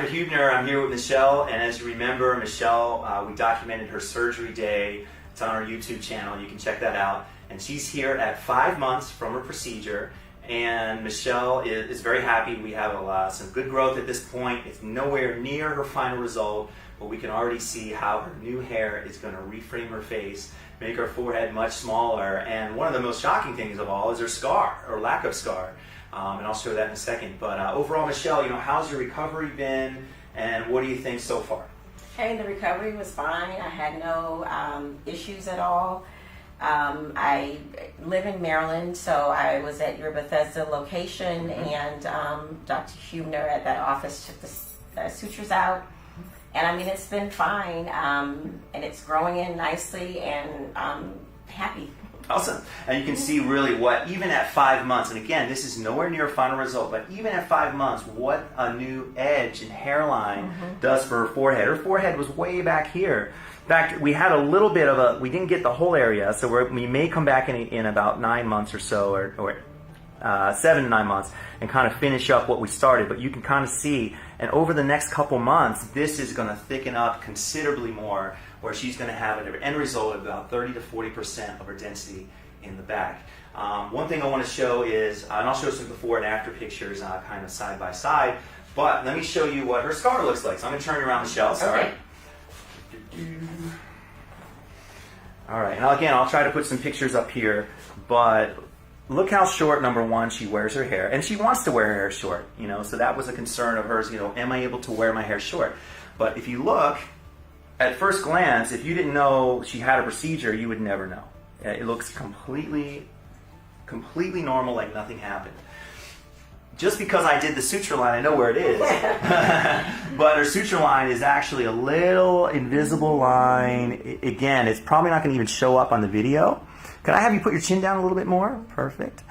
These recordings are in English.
Dr. Huebner. I'm here with Michelle, and as you remember, Michelle, we documented her surgery day. It's on our YouTube channel. You can check that out. And she's here at 5 months from her procedure, and Michelle is very happy. We have some good growth at this point. It's nowhere near her final result, but we can already see how her new hair is going to reframe her face, make her forehead much smaller, and one of the most shocking things of all is her scar, or lack of scar. And I'll show that in a second. But overall, Michelle, how's your recovery been, and what do you think so far? Hey, the recovery was fine. I had no issues at all. I live in Maryland, so I was at your Bethesda location, and Dr. Huebner at that office took the sutures out. And I mean, it's been fine, and it's growing in nicely, and I'm happy. Awesome. And you can see really what, even at 5 months, and again, this is nowhere near final result, but even at 5 months, what a new edge and hairline does for her forehead. Her forehead was way back here. In fact, we had a little bit of we didn't get the whole area, so we may come back in about 9 months or so, or 7 to 9 months, and kind of finish up what we started. But you can kind of see, and over the next couple months, this is going to thicken up considerably more, where she's going to have an end result of about 30 to 40% of her density in the back. One thing I want to show is, and I'll show some before and after pictures kind of side by side, but let me show you what her scar looks like. So I'm going to turn you around, Michelle. Sorry. Okay. All right, and again, I'll try to put some pictures up here, but look how short, number one, she wears her hair, and she wants to wear her hair short, so that was a concern of hers, am I able to wear my hair short? But if you look, at first glance, if you didn't know she had a procedure, you would never know. It looks completely normal, like nothing happened. Just because I did the suture line, I know where it is. But her suture line is actually a little invisible line. Again, it's probably not going to even show up on the video. Can I have you put your chin down a little bit more? Perfect.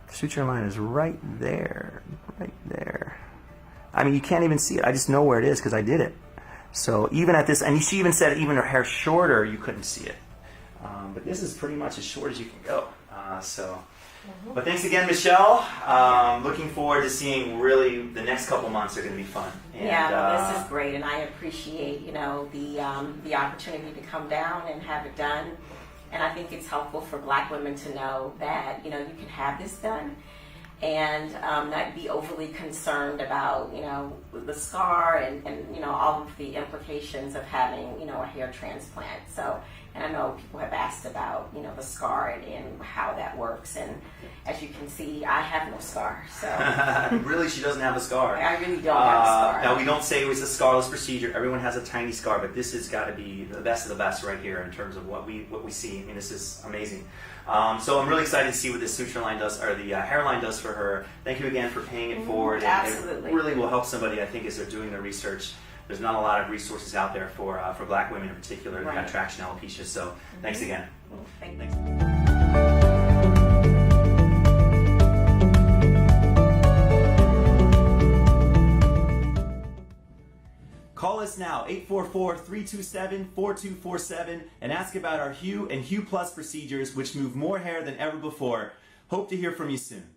The suture line is right there. Right there. I mean, you can't even see it. I just know where it is because I did it. So even at this, and she even said even her hair shorter, you couldn't see it. But this is pretty much as short as you can go. But thanks again, Michelle. Looking forward to seeing really the next couple months are going to be fun. And, yeah, this is great, and I appreciate the opportunity to come down and have it done. And I think it's helpful for Black women to know that you can have this done and not be overly concerned about the scar and all of the implications of having a hair transplant. So, and I know people have asked about the scar and how that works, and as you can see, I have no scar. So really, she doesn't have a scar. I really don't have a scar. Now, we don't say it was a scarless procedure. Everyone has a tiny scar, but this has got to be the best of the best right here in terms of what we see. I mean, this is amazing. So I'm really excited to see what this suture line does, or the hairline does for her. Thank you again for paying it forward. Absolutely. It really will help somebody, I think, as they're doing their research. There's not a lot of resources out there for Black women in particular that have traction alopecia. So thanks again. Thanks. Call us now, 844-327-4247, and ask about our Hue and Hue Plus procedures, which move more hair than ever before. Hope to hear from you soon.